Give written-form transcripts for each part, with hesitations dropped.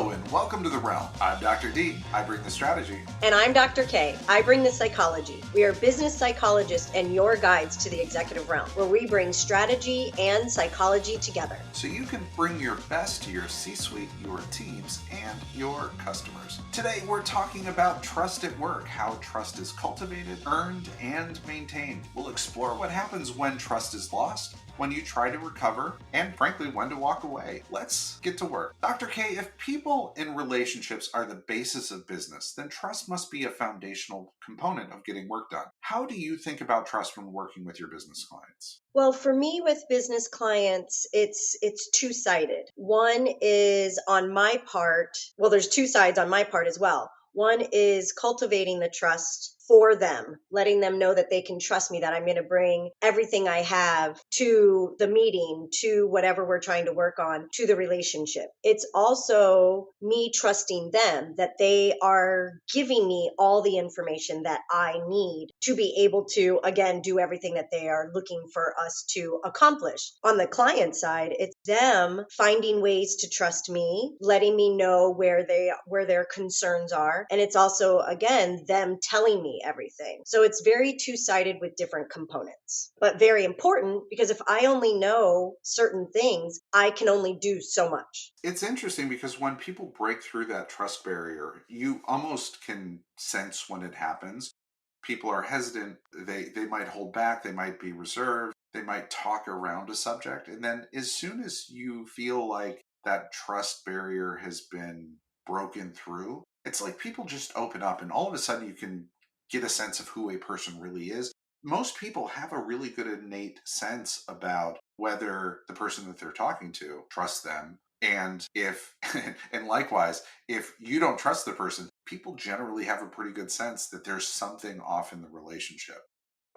Hello and welcome to The Realm. I'm Dr. D. I bring the strategy. And I'm Dr. K. I bring the psychology. We are business psychologists and your guides to the executive realm, where we bring strategy and psychology together. So you can bring your best to your C-suite, your teams, and your customers. Today we're talking about trust at work, how trust is cultivated, earned, and maintained. We'll explore what happens when trust is lost, when you try to recover, and frankly, when to walk away. Let's get to work. Dr. K, if people in relationships are the basis of business, then trust must be a foundational component of getting work done. How do you think about trust when working with your business clients? Well, for me with business clients, it's two-sided. One is on my part, well, there's two sides on my part as well. One is cultivating the trust for them, letting them know that they can trust me, that I'm going to bring everything I have to the meeting, to whatever we're trying to work on, to the relationship. It's also me trusting them that they are giving me all the information that I need to be able to, again, do everything that they are looking for us to accomplish. On the client side, it's them finding ways to trust me, letting me know where their concerns are. And it's also, again, them telling me everything. So it's very two-sided with different components, but very important, because if I only know certain things, I can only do so much. It's interesting because when people break through that trust barrier, you almost can sense when it happens. People are hesitant, they might hold back, they might be reserved, they might talk around a subject. And then as soon as you feel like that trust barrier has been broken through, it's like people just open up and all of a sudden you can get a sense of who a person really is. Most people have a really good innate sense about whether the person that they're talking to trusts them. And if, and likewise, if you don't trust the person, people generally have a pretty good sense that there's something off in the relationship.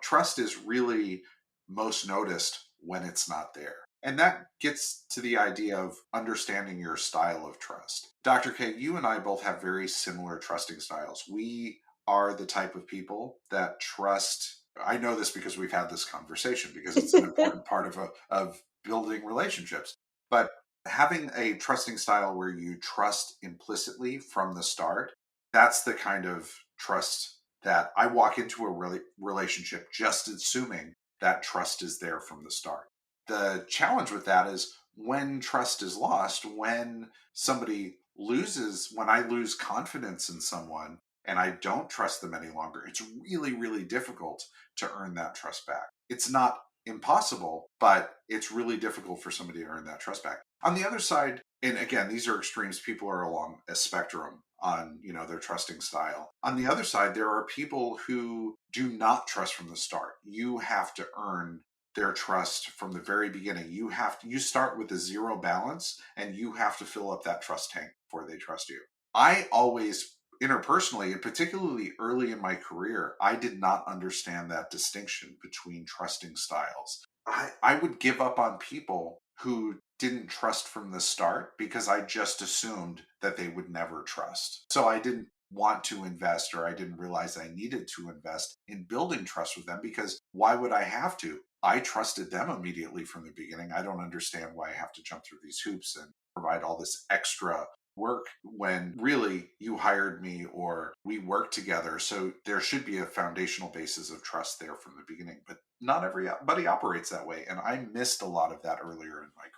Trust is really most noticed when it's not there. And that gets to the idea of understanding your style of trust. Dr. K, you and I both have very similar trusting styles. We are the type of people that trust. I know this because we've had this conversation, because it's an important part of building relationships. But having a trusting style where you trust implicitly from the start, that's the kind of trust that I walk into a relationship just assuming that trust is there from the start. The challenge with that is when trust is lost, when I lose confidence in someone and I don't trust them any longer, it's really, really difficult to earn that trust back. It's not impossible, but it's really difficult for somebody to earn that trust back. On the other side, and again, these are extremes, people are along a spectrum on, their trusting style. On the other side, there are people who do not trust from the start. You have to earn their trust from the very beginning. You start with a zero balance and you have to fill up that trust tank before they trust you. I always, interpersonally, and particularly early in my career, I did not understand that distinction between trusting styles. I would give up on people who didn't trust from the start because I just assumed that they would never trust. So I didn't want to invest, or I didn't realize I needed to invest in building trust with them, because why would I have to? I trusted them immediately from the beginning. I don't understand why I have to jump through these hoops and provide all this extra work when really you hired me or we worked together. So there should be a foundational basis of trust there from the beginning, but not everybody operates that way. And I missed a lot of that earlier in my career.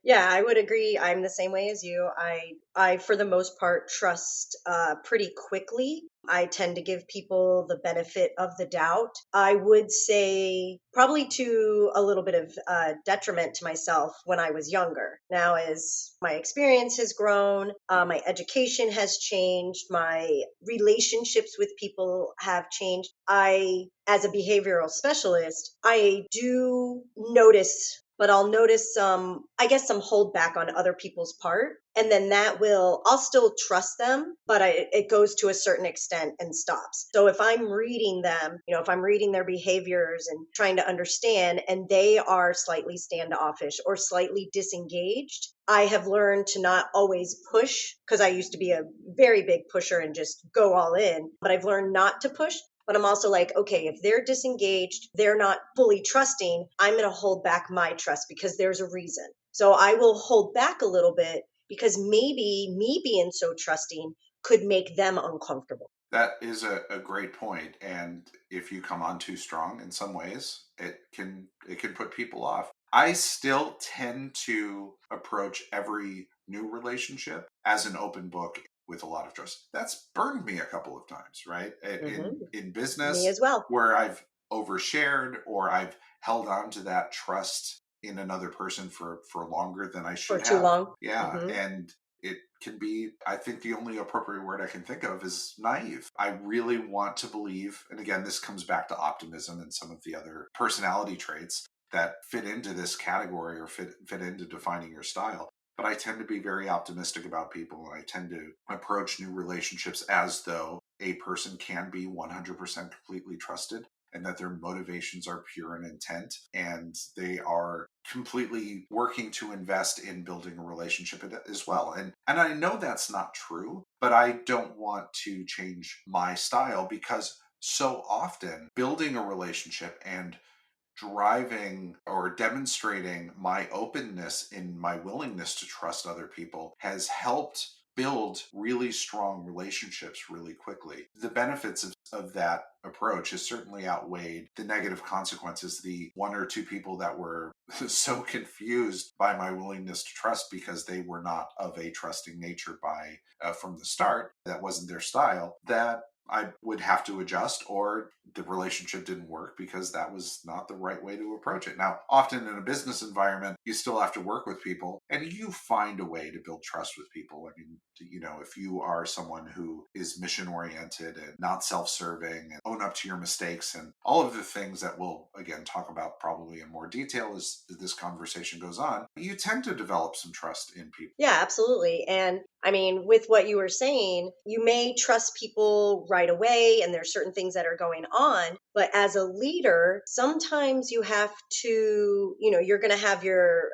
Yeah, I would agree. I'm the same way as you. I for the most part, trust pretty quickly. I tend to give people the benefit of the doubt. I would say probably to a little bit of detriment to myself when I was younger. Now, as my experience has grown, my education has changed, my relationships with people have changed. As a behavioral specialist, I do notice, but I'll notice some hold back on other people's part. And then I'll still trust them, but it goes to a certain extent and stops. So if I'm reading them, if I'm reading their behaviors and trying to understand, and they are slightly standoffish or slightly disengaged, I have learned to not always push, because I used to be a very big pusher and just go all in, but I've learned not to push. But I'm also like, okay, if they're disengaged, they're not fully trusting, I'm going to hold back my trust because there's a reason. So I will hold back a little bit because maybe me being so trusting could make them uncomfortable. That is a great point. And if you come on too strong in some ways, it can put people off. I still tend to approach every new relationship as an open book with a lot of trust. That's burned me a couple of times, right? Hmm. In Me business as well. where I've overshared or I've held on to that trust in another person for longer than I For should too have. long. Yeah, Hmm. and it can be, I think the only appropriate word I can think of is naive. I really want to believe, and again, this comes back to optimism and some of the other personality traits that fit into this category or fit into defining your style. But I tend to be very optimistic about people, and I tend to approach new relationships as though a person can be 100% completely trusted, and that their motivations are pure in intent and they are completely working to invest in building a relationship as well. And I know that's not true, but I don't want to change my style because so often building a relationship and driving or demonstrating my openness in my willingness to trust other people has helped build really strong relationships really quickly. The benefits of that approach has certainly outweighed the negative consequences. The one or two people that were so confused by my willingness to trust because they were not of a trusting nature by from the start, that wasn't their style, that I would have to adjust, or the relationship didn't work because that was not the right way to approach it. Now, often in a business environment, you still have to work with people and you find a way to build trust with people. I mean, if you are someone who is mission oriented and not self serving and own up to your mistakes and all of the things that we'll, again, talk about probably in more detail as this conversation goes on, you tend to develop some trust in people. Yeah, absolutely. And I mean, with what you were saying, you may trust people right away, and there's certain things that are going on. But as a leader, sometimes you have to, you're going to have your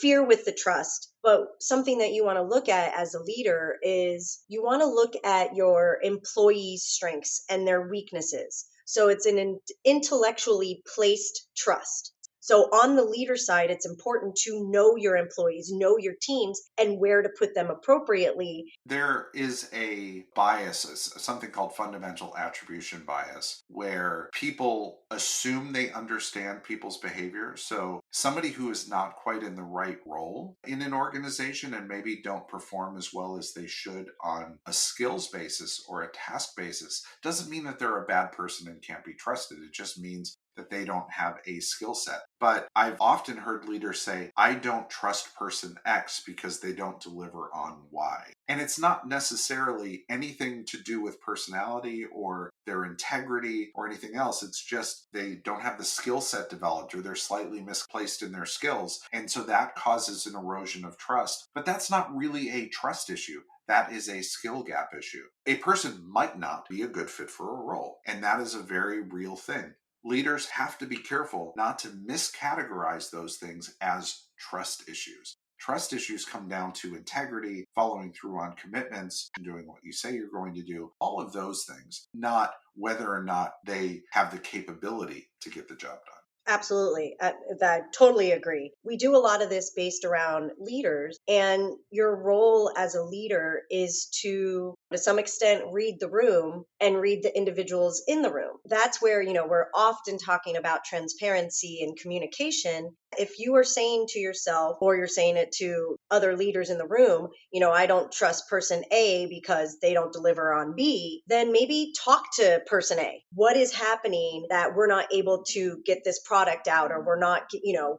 fear with the trust. But something that you want to look at as a leader is you want to look at your employees' strengths and their weaknesses. So it's an intellectually placed trust. So on the leader side, it's important to know your employees, know your teams, and where to put them appropriately. There is a bias, something called fundamental attribution bias, where people assume they understand people's behavior. So, somebody who is not quite in the right role in an organization and maybe don't perform as well as they should on a skills basis or a task basis doesn't mean that they're a bad person and can't be trusted. It just means that they don't have a skill set. But I've often heard leaders say, I don't trust person X because they don't deliver on Y. And it's not necessarily anything to do with personality or their integrity or anything else. It's just they don't have the skill set developed or they're slightly misplaced in their skills. And so that causes an erosion of trust. But that's not really a trust issue. That is a skill gap issue. A person might not be a good fit for a role, and that is a very real thing. Leaders have to be careful not to miscategorize those things as trust issues. Trust issues come down to integrity, following through on commitments, and doing what you say you're going to do, all of those things, not whether or not they have the capability to get the job done. Absolutely. That totally agree. We do a lot of this based around leaders, and your role as a leader is to some extent, read the room and read the individuals in the room. That's where, we're often talking about transparency and communication. If you are saying to yourself, or you're saying it to other leaders in the room, I don't trust person A because they don't deliver on B, then maybe talk to person A. What is happening that we're not able to get this product out, or we're not,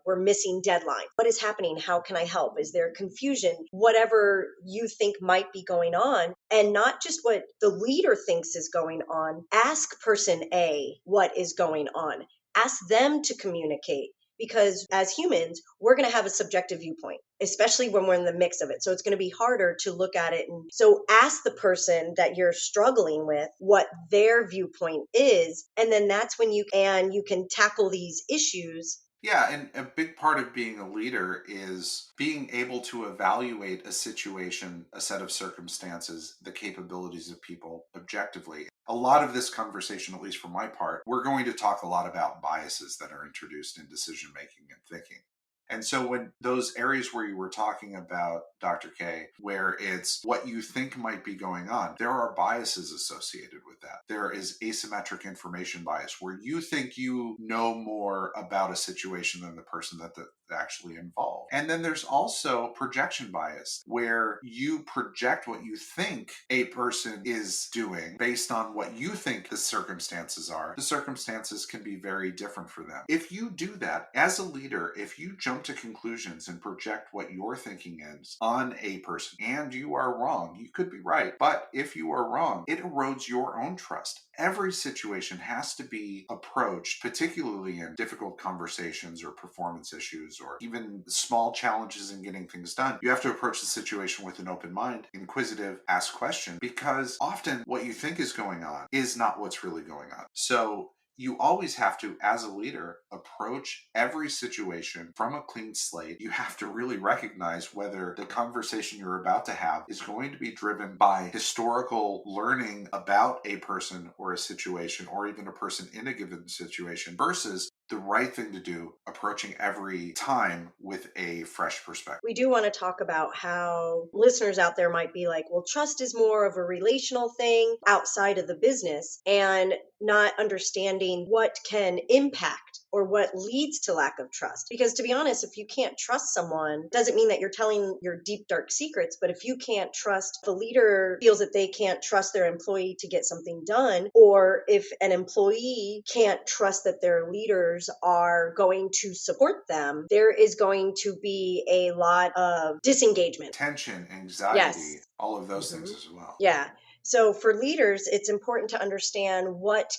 we're missing deadline? What is happening? How can I help? Is there confusion? Whatever you think might be going on, and not just what the leader thinks is going on. Ask person A what is going on. Ask them to communicate, because as humans, we're going to have a subjective viewpoint, especially when we're in the mix of it. So it's going to be harder to look at it. And so ask the person that you're struggling with what their viewpoint is. And then that's when you can tackle these issues. Yeah, and a big part of being a leader is being able to evaluate a situation, a set of circumstances, the capabilities of people objectively. A lot of this conversation, at least for my part, we're going to talk a lot about biases that are introduced in decision making and thinking. And so, when those areas where you were talking about, Dr. K, where it's what you think might be going on, there are biases associated with that. There is asymmetric information bias where you think you know more about a situation than the person that actually involved. And then there's also projection bias where you project what you think a person is doing based on what you think the circumstances are. The circumstances can be very different for them. If you do that as a leader, if you jump to conclusions and project what your thinking is on a person and you are wrong, you could be right, but if you are wrong, it erodes your own trust. Every situation has to be approached, particularly in difficult conversations or performance issues or even small challenges in getting things done. You have to approach the situation with an open mind, inquisitive, ask questions, because often what you think is going on is not what's really going on. So you always have to, as a leader, approach every situation from a clean slate. You have to really recognize whether the conversation you're about to have is going to be driven by historical learning about a person or a situation, or even a person in a given situation, versus the right thing to do, approaching every time with a fresh perspective. We do want to talk about how listeners out there might be like, well, trust is more of a relational thing outside of the business, and not understanding what can impact or what leads to lack of trust. Because to be honest, if you can't trust someone, doesn't mean that you're telling your deep, dark secrets. But if you can't trust, the leader feels that they can't trust their employee to get something done, or if an employee can't trust that their leaders are going to support them, there is going to be a lot of disengagement. Tension, Yes. anxiety, all of those hmm things as well. Yeah. So for leaders, it's important to understand what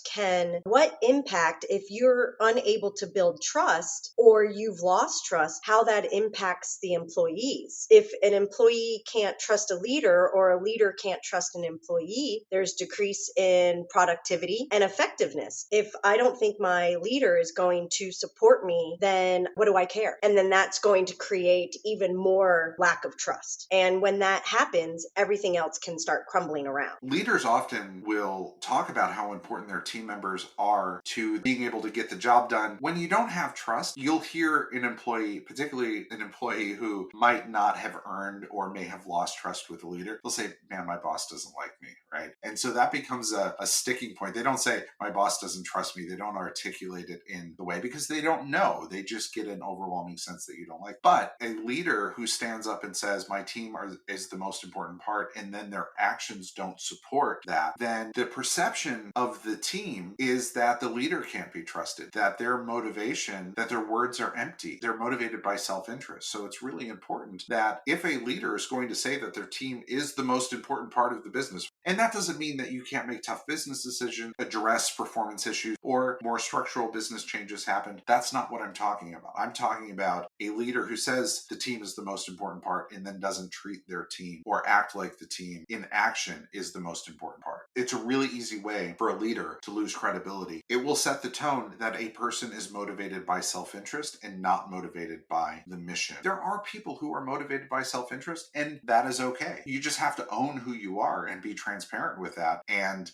impact, if you're unable to build trust or you've lost trust, how that impacts the employees. If an employee can't trust a leader or a leader can't trust an employee, there's decrease in productivity and effectiveness. If I don't think my leader is going to support me, then what do I care? And then that's going to create even more lack of trust. And when that happens, everything else can start crumbling around. Leaders often will talk about how important their team members are to being able to get the job done. When you don't have trust, you'll hear an employee, particularly an employee who might not have earned or may have lost trust with the leader, they'll say, man, my boss doesn't like me, right? And so that becomes a sticking point. They don't say, my boss doesn't trust me. They don't articulate it in the way because they don't know. They just get an overwhelming sense that you don't like. But a leader who stands up and says, my team is the most important part, and then their actions don't support that, then the perception of the team is that the leader can't be trusted, that their motivation, that their words are empty. They're motivated by self-interest. So it's really important that if a leader is going to say that their team is the most important part of the business, and that doesn't mean that you can't make tough business decisions, address performance issues, or more structural business changes happen. That's not what I'm talking about. I'm talking about a leader who says the team is the most important part and then doesn't treat their team or act like the team in action is the most important part. It's a really easy way for a leader to lose credibility. It will set the tone that a person is motivated by self-interest and not motivated by the mission. There are people who are motivated by self-interest, and that is okay. You just have to own who you are and be transparent with that and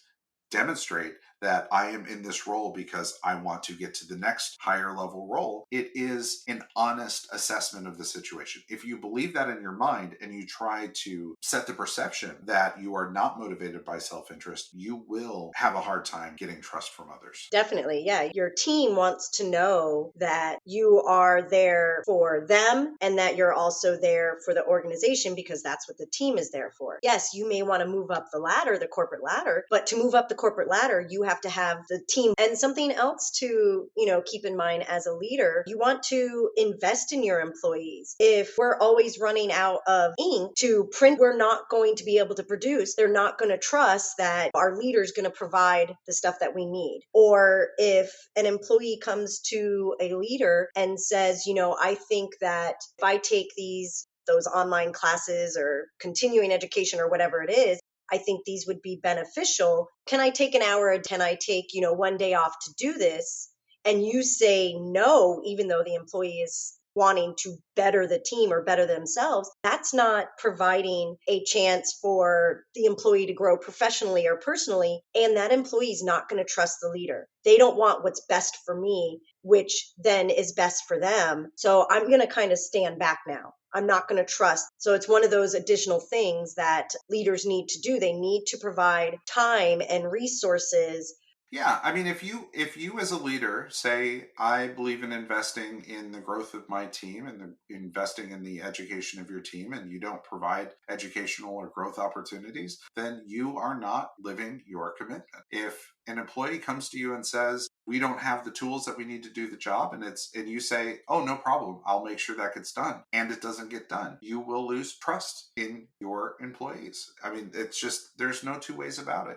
demonstrate that I am in this role because I want to get to the next higher level role. It is an honest assessment of the situation. If you believe that in your mind and you try to set the perception that you are not motivated by self-interest, you will have a hard time getting trust from others. Definitely. Yeah. Your team wants to know that you are there for them and that you're also there for the organization, because that's what the team is there for. Yes, you may want to move up the ladder, the corporate ladder, but to move up the corporate ladder, you have to have the team. And something else to, keep in mind as a leader, you want to invest in your employees. If we're always running out of ink to print, we're not going to be able to produce. They're not going to trust that our leader is going to provide the stuff that we need. Or if an employee comes to a leader and says, I think that if I take those online classes or continuing education or whatever it is, I think these would be beneficial. Can I take an hour? Can I take, one day off to do this? And you say no, even though the employee is wanting to better the team or better themselves, that's not providing a chance for the employee to grow professionally or personally. And that employee is not going to trust the leader. They don't want what's best for me, which then is best for them. So I'm going to kind of stand back now. I'm not going to trust. So it's one of those additional things that leaders need to do. They need to provide time and resources. Yeah, I mean, if you as a leader say, I believe in investing in the growth of my team and investing in the education of your team, and you don't provide educational or growth opportunities, then you are not living your commitment. If an employee comes to you and says, we don't have the tools that we need to do the job, and you say, oh, no problem, I'll make sure that gets done, and it doesn't get done, you will lose trust in your employees. I mean, it's just, there's no two ways about it.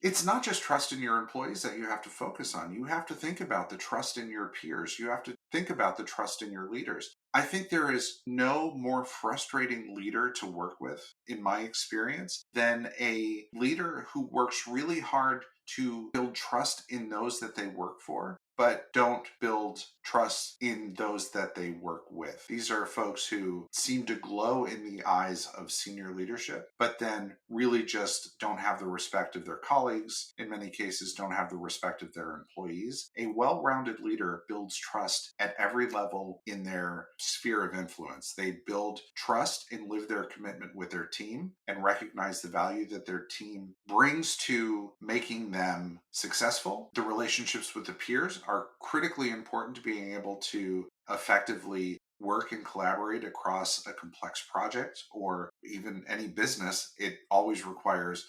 It's not just trust in your employees that you have to focus on. You have to think about the trust in your peers. You have to think about the trust in your leaders. I think there is no more frustrating leader to work with, in my experience, than a leader who works really hard to build trust in those that they work for, but don't build trust in those that they work with. These are folks who seem to glow in the eyes of senior leadership, but then really just don't have the respect of their colleagues, in many cases, don't have the respect of their employees. A well rounded leader builds trust at every level in their sphere of influence. They build trust and live their commitment with their team and recognize the value that their team brings to making them successful. The relationships with the peers are critically important to being able to effectively work and collaborate across a complex project or even any business. It always requires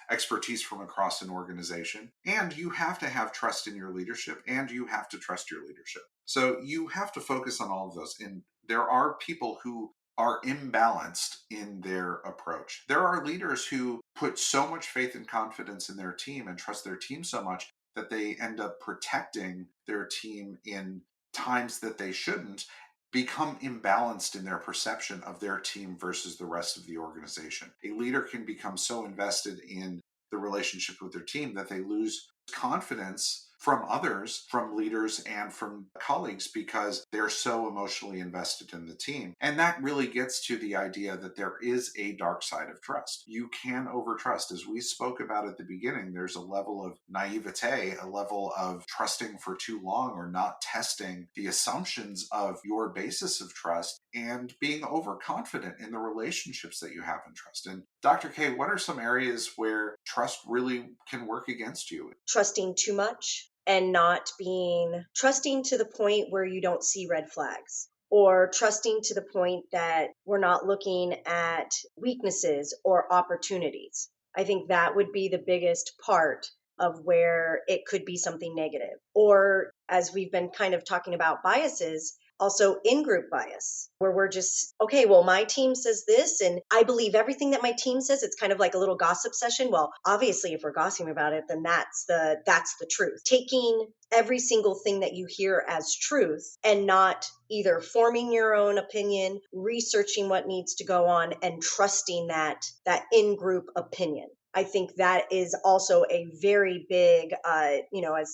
expertise from across an organization, and you have to have trust in your leadership, and you have to trust your leadership. So you have to focus on all of those. And there are people who are imbalanced in their approach. There are leaders who put so much faith and confidence in their team and trust their team so much that they end up protecting their team in times that they shouldn't, become imbalanced in their perception of their team versus the rest of the organization. A leader can become so invested in the relationship with their team that they lose confidence from others, from leaders and from colleagues, because they're so emotionally invested in the team. And that really gets to the idea that there is a dark side of trust. You can overtrust. As we spoke about at the beginning, there's a level of naivete, a level of trusting for too long or not testing the assumptions of your basis of trust and being overconfident in the relationships that you have in trust. And Dr. K, what are some areas where trust really can work against you? Trusting too much and not being trusting to the point where you don't see red flags, or trusting to the point that we're not looking at weaknesses or opportunities. I think that would be the biggest part of where it could be something negative. Or, as we've been kind of talking about biases, also in group bias, where we're just, okay, well, my team says this, and I believe everything that my team says. It's kind of like a little gossip session. Well, obviously, if we're gossiping about it, then that's the truth. Taking every single thing that you hear as truth and not either forming your own opinion, researching what needs to go on, and trusting that in-group opinion. I think that is also a very big, as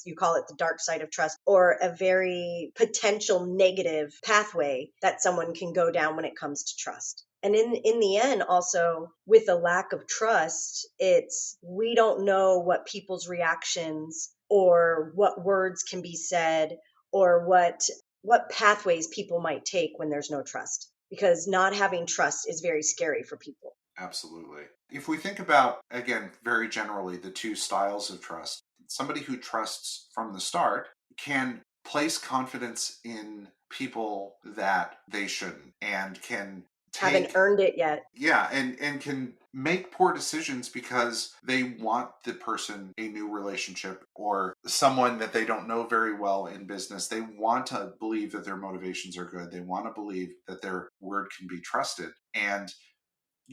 you call it, the dark side of trust, or a very potential negative pathway that someone can go down when it comes to trust. And in the end, also with a lack of trust, it's we don't know what people's reactions or what words can be said, or what pathways people might take when there's no trust, because not having trust is very scary for people. Absolutely. If we think about, again, very generally, the two styles of trust, somebody who trusts from the start can place confidence in people that they shouldn't, and can Haven't take, earned it yet. yeah, and can make poor decisions because they want the person a new relationship or someone that they don't know very well in business. They want to believe that their motivations are good. They want to believe that their word can be trusted. And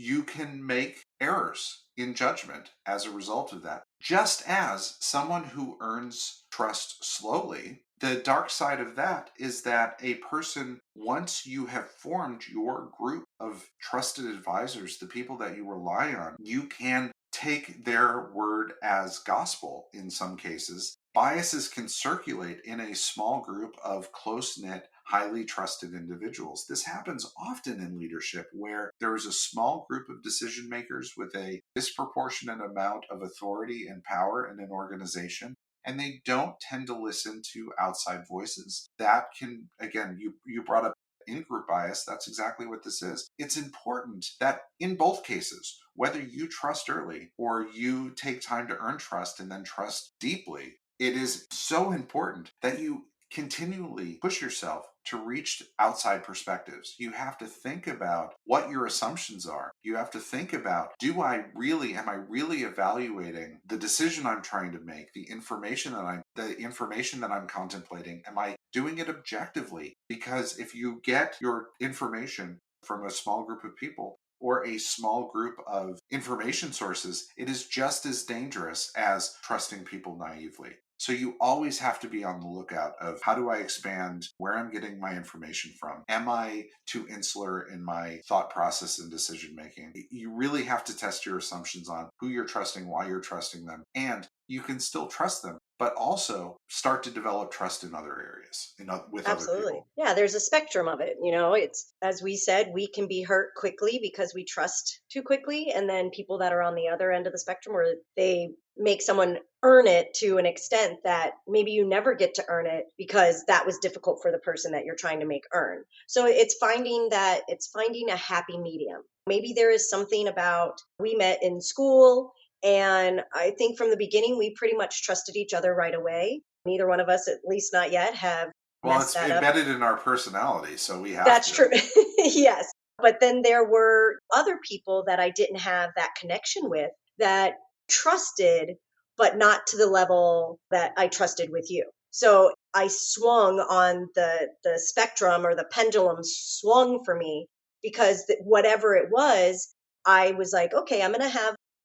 you can make errors in judgment as a result of that. Just as someone who earns trust slowly, the dark side of that is that a person, once you have formed your group of trusted advisors, the people that you rely on, you can take their word as gospel in some cases. Biases can circulate in a small group of close knit, highly trusted individuals. This happens often in leadership where there is a small group of decision makers with a disproportionate amount of authority and power in an organization, and they don't tend to listen to outside voices. That can, again, you brought up in-group bias. That's exactly what this is. It's important that in both cases, whether you trust early or you take time to earn trust and then trust deeply, it is so important that you continually push yourself to reach outside perspectives. You have to think about what your assumptions are. You have to think about, am I really evaluating the decision I'm trying to make, the information that I'm contemplating? Am I doing it objectively? Because if you get your information from a small group of people or a small group of information sources, it is just as dangerous as trusting people naively. So you always have to be on the lookout of, how do I expand where I'm getting my information from? Am I too insular in my thought process and decision making? You really have to test your assumptions on who you're trusting, why you're trusting them, and you can still trust them, but also start to develop trust in other areas, with other Absolutely. people. Yeah, there's a spectrum of it. It's, as we said, we can be hurt quickly because we trust too quickly. And then people that are on the other end of the spectrum, where they make someone earn it to an extent that maybe you never get to earn it because that was difficult for the person that you're trying to make earn. So it's finding a happy medium. Maybe there is something about, we met in school, and I think from the beginning, we pretty much trusted each other right away. Neither one of us, at least not yet, have Well, messed it's that up. embedded in our personality, so we have That's to. true. Yes. But then there were other people that I didn't have that connection with, that trusted, but not to the level that I trusted with you. So I swung on the spectrum, or the pendulum swung for me, because whatever it was, I was like, okay,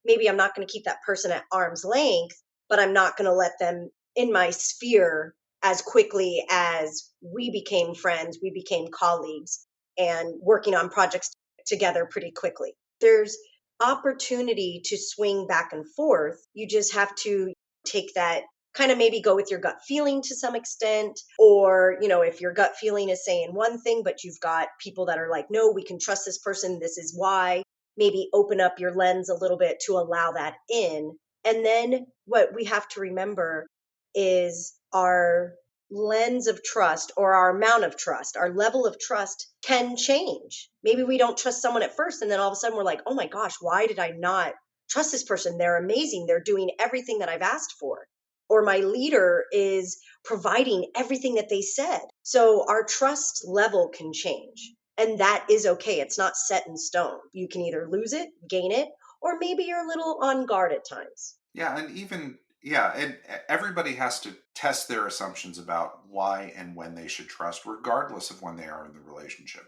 maybe I'm not going to keep that person at arm's length, but I'm not going to let them in my sphere as quickly as we became friends, we became colleagues, and working on projects together pretty quickly. There's opportunity to swing back and forth. You just have to take that, kind of maybe go with your gut feeling to some extent. Or, if your gut feeling is saying one thing, but you've got people that are like, no, we can trust this person, this is why, maybe open up your lens a little bit to allow that in. And then what we have to remember is our lens of trust, or our amount of trust, our level of trust can change. Maybe we don't trust someone at first, and then all of a sudden we're like, oh my gosh, why did I not trust this person? They're amazing. They're doing everything that I've asked for. Or my leader is providing everything that they said. So our trust level can change. And that is okay. It's not set in stone. You can either lose it, gain it, or maybe you're a little on guard at times. Yeah, and even yeah, and everybody has to test their assumptions about why and when they should trust, regardless of when they are in the relationship.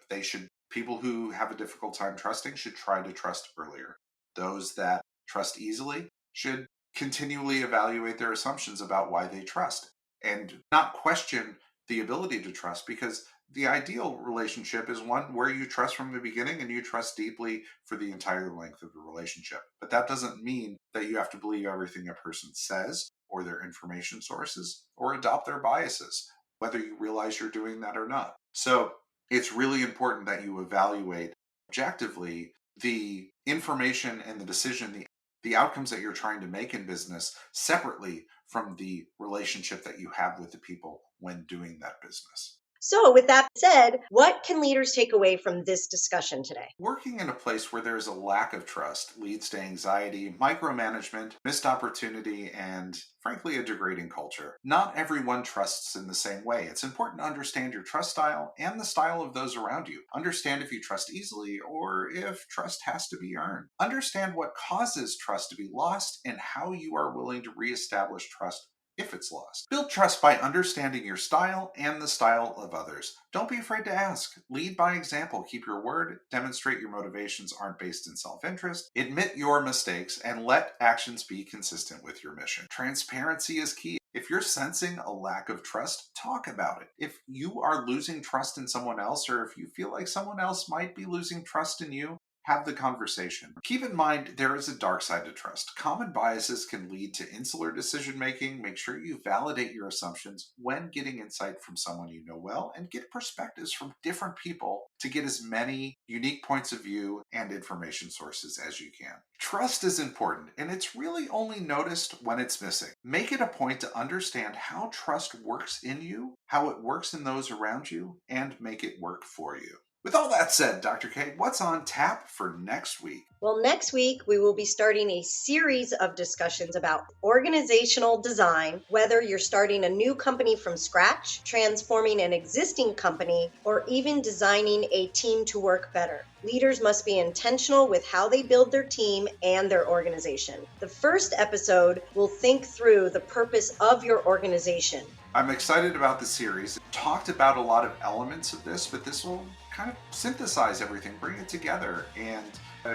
People who have a difficult time trusting should try to trust earlier. Those that trust easily should continually evaluate their assumptions about why they trust and not question the ability to trust, because the ideal relationship is one where you trust from the beginning and you trust deeply for the entire length of the relationship. But that doesn't mean that you have to believe everything a person says or their information sources or adopt their biases, whether you realize you're doing that or not. So it's really important that you evaluate objectively the information and the outcomes that you're trying to make in business separately from the relationship that you have with the people when doing that business. So, with that said, what can leaders take away from this discussion today? Working in a place where there's a lack of trust leads to anxiety, micromanagement, missed opportunity, and frankly, a degrading culture. Not everyone trusts in the same way. It's important to understand your trust style and the style of those around you. Understand if you trust easily or if trust has to be earned. Understand what causes trust to be lost and how you are willing to reestablish trust if it's lost. Build trust by understanding your style and the style of others. Don't be afraid to ask. Lead by example. Keep your word. Demonstrate your motivations aren't based in self interest. Admit your mistakes and let actions be consistent with your mission. Transparency is key. If you're sensing a lack of trust, talk about it. If you are losing trust in someone else, or if you feel like someone else might be losing trust in you, have the conversation. Keep in mind, there is a dark side to trust. Common biases can lead to insular decision making. Make sure you validate your assumptions when getting insight from someone you know well and get perspectives from different people to get as many unique points of view and information sources as you can. Trust is important, and it's really only noticed when it's missing. Make it a point to understand how trust works in you, how it works in those around you, and make it work for you. With all that said, Dr. K, what's on tap for next week? Well, next week we will be starting a series of discussions about organizational design, whether you're starting a new company from scratch, transforming an existing company, or even designing a team to work better. Leaders must be intentional with how they build their team and their organization. The first episode will think through the purpose of your organization. I'm excited about the series. Talked about a lot of elements of this, but this will kind of synthesize everything, bring it together, and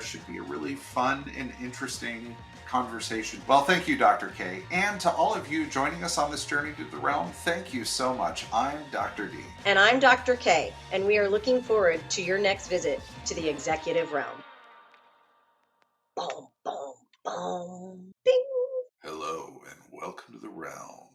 should be a really fun and interesting conversation. Well, thank you, Dr. K. And to all of you joining us on this journey to the realm, thank you so much. I'm Dr. D. And I'm Dr. K, and we are looking forward to your next visit to the executive realm. Boom, boom, boom, bing. Hello, and welcome to the realm.